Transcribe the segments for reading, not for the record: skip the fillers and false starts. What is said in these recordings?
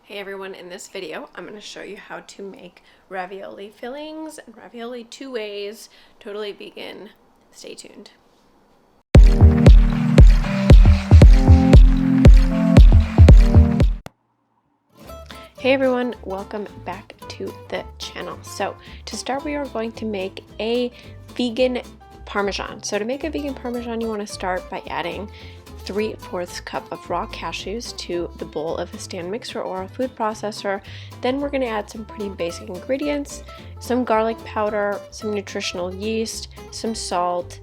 Hey everyone, in this video I'm going to show you how to make ravioli fillings and ravioli two ways, totally vegan. Stay tuned. Hey everyone, welcome back to the channel. So to start, we are going to make a vegan parmesan. So to make a vegan parmesan, you want to start by adding 3/4 cup of raw cashews to the bowl of a stand mixer or a food processor. Then we're going to add some pretty basic ingredients, some garlic powder, some nutritional yeast, some salt,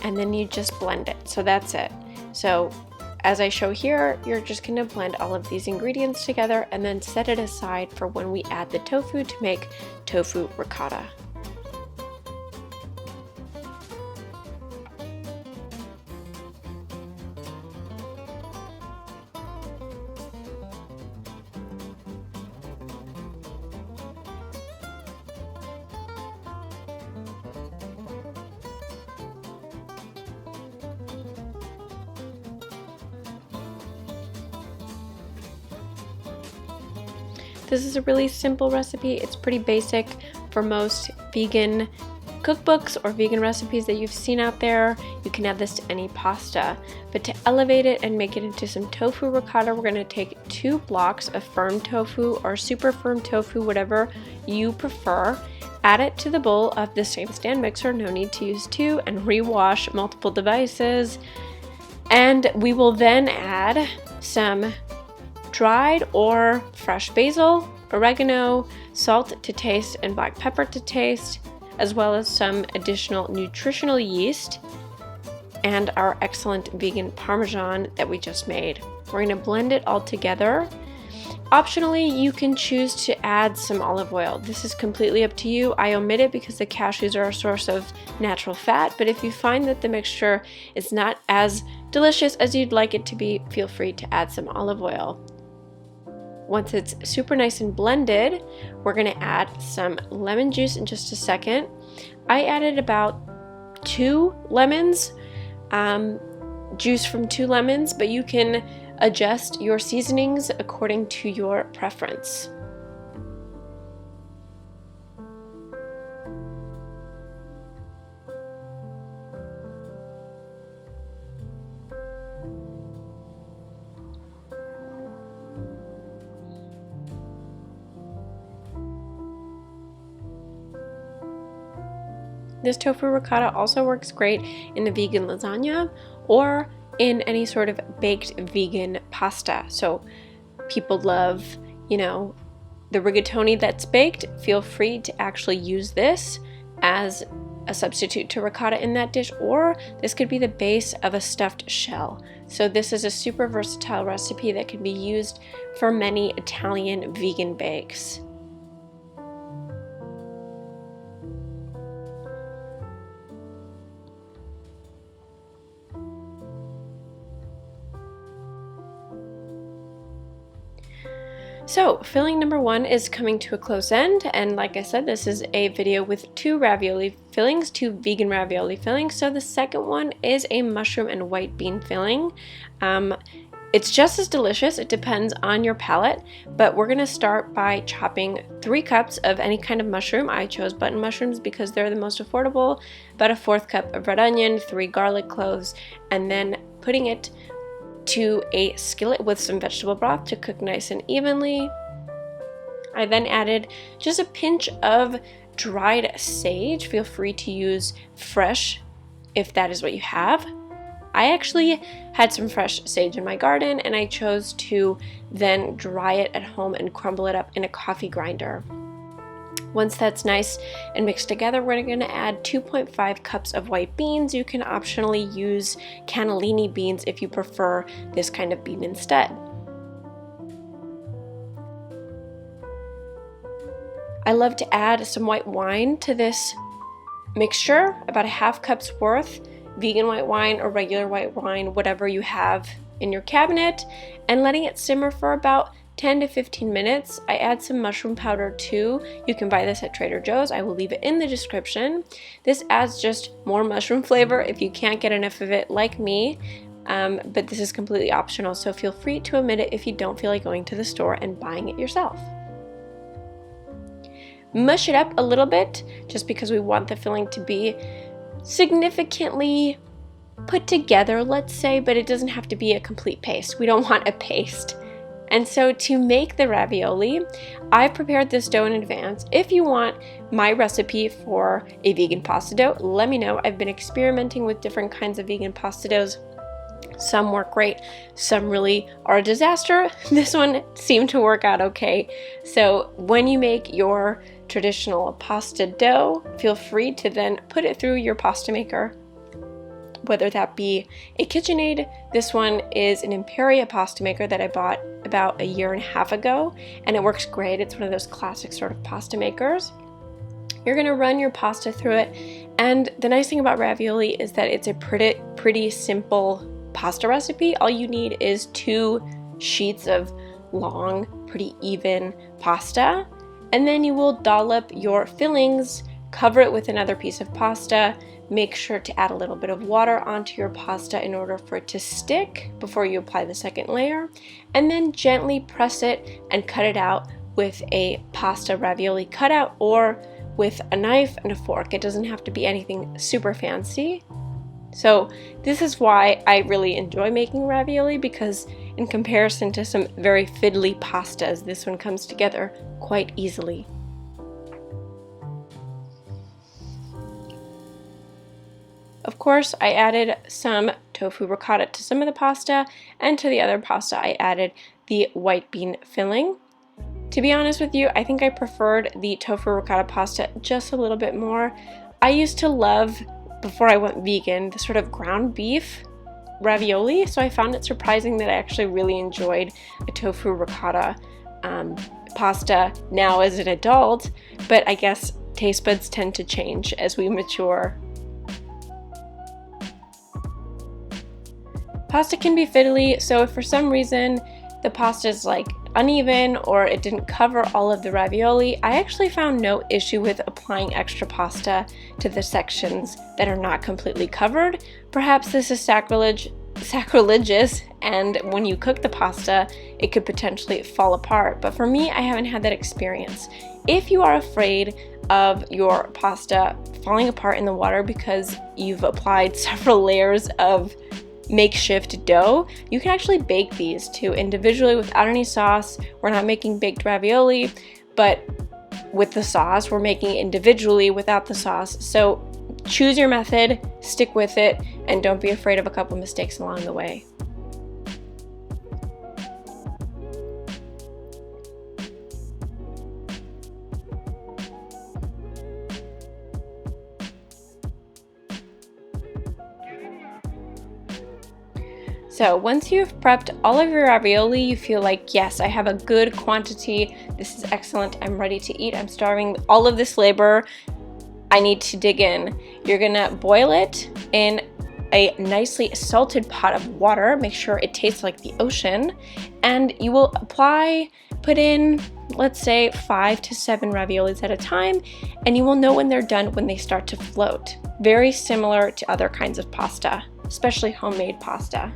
and then you just blend it. So that's it. So as I show here, you're just going to blend all of these ingredients together and then set it aside for when we add the tofu to make tofu ricotta. This is a really simple recipe. It's pretty basic for most vegan cookbooks or vegan recipes that you've seen out there. You can add this to any pasta. But to elevate it and make it into some tofu ricotta, we're going to take 2 blocks of firm tofu or super firm tofu, whatever you prefer. Add it to the bowl of the same stand mixer, no need to use 2, and rewash multiple devices. And we will then add some dried or fresh basil, oregano, salt to taste, and black pepper to taste, as well as some additional nutritional yeast and our excellent vegan parmesan that we just made. We're going to blend it all together. Optionally, you can choose to add some olive oil. This is completely up to you. I omit it because the cashews are a source of natural fat, but if you find that the mixture is not as delicious as you'd like it to be, feel free to add some olive oil. Once it's super nice and blended, we're going to add some lemon juice in just a second. I added about 2 lemons, juice from 2 lemons, but you can adjust your seasonings according to your preference. This tofu ricotta also works great in a vegan lasagna or in any sort of baked vegan pasta. So people love, the rigatoni that's baked. Feel free to actually use this as a substitute to ricotta in that dish, or this could be the base of a stuffed shell. So this is a super versatile recipe that can be used for many Italian vegan bakes. So filling number 1 is coming to a close end, and like I said, this is a video with 2 ravioli fillings, 2 vegan ravioli fillings. So the second one is a mushroom and white bean filling. It's just as delicious. It depends on your palate, but we're going to start by chopping 3 cups of any kind of mushroom. I chose button mushrooms because they're the most affordable. About a 1/4 cup of red onion, 3 garlic cloves, and then putting it to a skillet with some vegetable broth to cook nice and evenly. I then added just a pinch of dried sage. Feel free to use fresh if that is what you have. I actually had some fresh sage in my garden, and I chose to then dry it at home and crumble it up in a coffee grinder. Once that's nice and mixed together, we're going to add 2.5 cups of white beans. You can optionally use cannellini beans if you prefer this kind of bean instead. I love to add some white wine to this mixture, about a 1/2 cup's worth, vegan white wine or regular white wine, whatever you have in your cabinet, and letting it simmer for about 10 to 15 minutes. I add some mushroom powder too. You can buy this at Trader Joe's. I will leave it in the description. This adds just more mushroom flavor if you can't get enough of it like me. but this is completely optional, so feel free to omit it if you don't feel like going to the store and buying it yourself. Mush it up a little bit, just because we want the filling to be significantly put together, let's say, but it doesn't have to be a complete paste. We don't want a paste. And so to make the ravioli, I've prepared this dough in advance. If you want my recipe for a vegan pasta dough, let me know. I've been experimenting with different kinds of vegan pasta doughs. Some work great, some really are a disaster. This one seemed to work out okay. So when you make your traditional pasta dough, feel free to then put it through your pasta maker, whether that be a KitchenAid. This one is an Imperia pasta maker that I bought about 1.5 years ago, and it works great. It's one of those classic sort of pasta makers. You're gonna run your pasta through it, and the nice thing about ravioli is that it's a pretty simple pasta recipe. All you need is 2 sheets of long, pretty even pasta, and then you will dollop your fillings, cover it with another piece of pasta. Make sure to add a little bit of water onto your pasta in order for it to stick before you apply the second layer, and then gently press it and cut it out with a pasta ravioli cutout or with a knife and a fork. It doesn't have to be anything super fancy. So this is why I really enjoy making ravioli, because in comparison to some very fiddly pastas, this one comes together quite easily. Of course, I added some tofu ricotta to some of the pasta, and to the other pasta I added the white bean filling. To be honest with you, I think I preferred the tofu ricotta pasta just a little bit more. I used to love, before I went vegan, the sort of ground beef ravioli, so I found it surprising that I actually really enjoyed a tofu ricotta pasta now as an adult, but I guess taste buds tend to change as we mature. Pasta can be fiddly, so if for some reason the pasta is like uneven or it didn't cover all of the ravioli, I actually found no issue with applying extra pasta to the sections that are not completely covered. Perhaps this is sacrilegious, and when you cook the pasta, it could potentially fall apart. But for me, I haven't had that experience. If you are afraid of your pasta falling apart in the water because you've applied several layers of makeshift dough, you can actually bake these two individually without any sauce. We're not making baked ravioli, but with the sauce, we're making individually without the sauce. So choose your method, stick with it, and don't be afraid of a couple mistakes along the way. So once you've prepped all of your ravioli, you feel like, yes, I have a good quantity. This is excellent. I'm ready to eat. I'm starving. All of this labor, I need to dig in. You're gonna boil it in a nicely salted pot of water. Make sure it tastes like the ocean. And you will put in, let's say, 5 to 7 raviolis at a time. And you will know when they're done when they start to float. Very similar to other kinds of pasta, especially homemade pasta.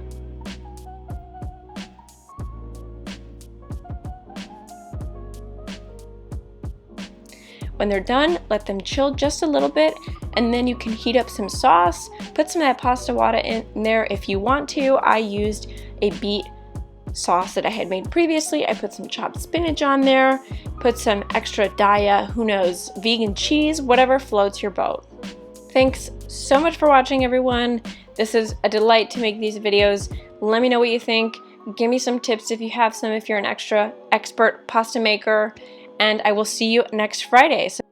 When they're done, let them chill just a little bit, and then you can heat up some sauce. Put some of that pasta water in there if you want to. I used a beet sauce that I had made previously. I put some chopped spinach on there, put some extra Daya, who knows, vegan cheese, whatever floats your boat. Thanks so much for watching, everyone. This is a delight to make these videos. Let me know what you think. Give me some tips if you have some, if you're an extra expert pasta maker. And I will see you next Friday. So